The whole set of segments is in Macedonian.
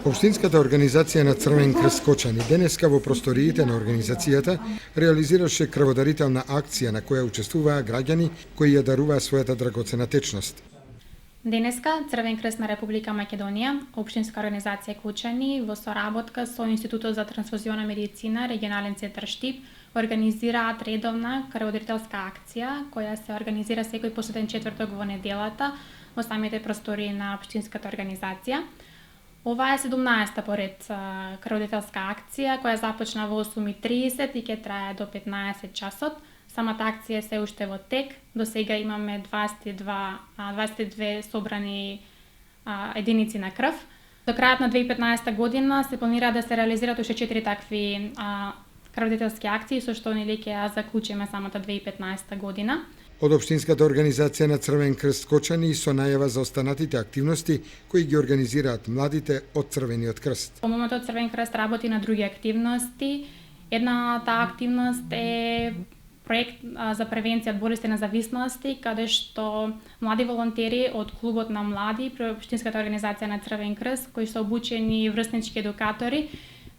Општинската организација на Црвен крст Кочани денеска во просториите на организацијата реализираше крводарителна акција на која учествуваа граѓани кои ја даруваа својата драгоцена течност. Денеска Црвен крст на Република Македонија, Општинска организација Кочани во соработка со Институтот за трансфузионна медицина, регионален центар Штип, организираат редовна крводарителска акција која се организира секој последен четврток во неделата во самите простории на Општинската организација. Ова е 17-та поред крводарителска акција која започна во 8:30 и ќе трае до 15 часот. Самата акција се уште во тек. До сега имаме 22 собрани единици на крв. До крајот на 2015 година се планира да се реализираат уште 4 такви крводарителски акции, со што ќе ја заклучиме самата 2015 година. Од Општинската организација на Црвен крст Кочани со најава за останатите активности кои ги организираат младите од Црвениот крст. Во моментот Црвен крст работи на други активности. Едната активност е проект за превенција од болести на зависности, каде што млади волонтери од клубот на млади при Општинската организација на Црвен крст, кои се обучени врснички едукатори,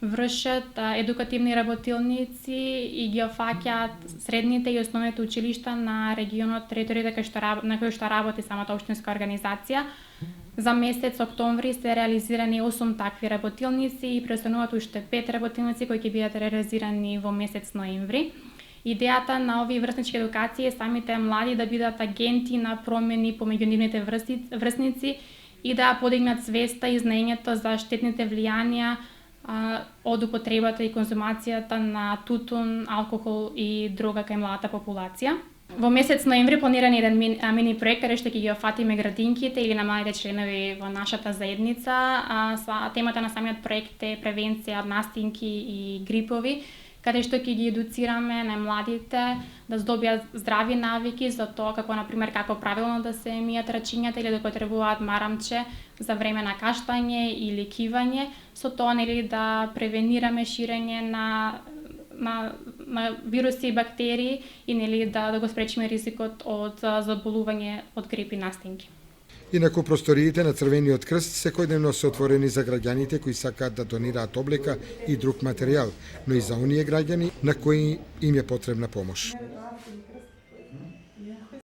вршат едукативни работилници и ги офаќаат средните и основните училишта на регионот, територијата на кој што работи самата општинска организација. За месец октомври се реализирани 8 такви работилници и преостануваат уште 5 работилници кои ќе бидат реализирани во месец ноември. Идејата на овие врснички едукации е самите млади да бидат агенти на промени помеѓу нивните врсници и да подигнат свеста и знаењето за штетните влијанија од употребата и конзумацијата на тутун, алкохол и дрога кај младата популација. Во месец ноември планиран еден мини проект каде што ќе ги офатиме градинките или на малите членови во нашата заедница. Темата на самиот проект е превенција од настинки и грипови, каде што ќе ги едуцираме на младите да здобијат здрави навики за тоа како правилно да се мијат рачињата или да употребуваат марамче за време на каштање или кивање, со тоа да превенираме ширење на вируси и бактерии и да го спречиме ризикот од заболување од грип и настинки. Инаку просториите на Црвениот крст секојдневно се отворени за граѓаните кои сакаат да донираат облека и друг материјал, но и за оние граѓани на кои им е потребна помош.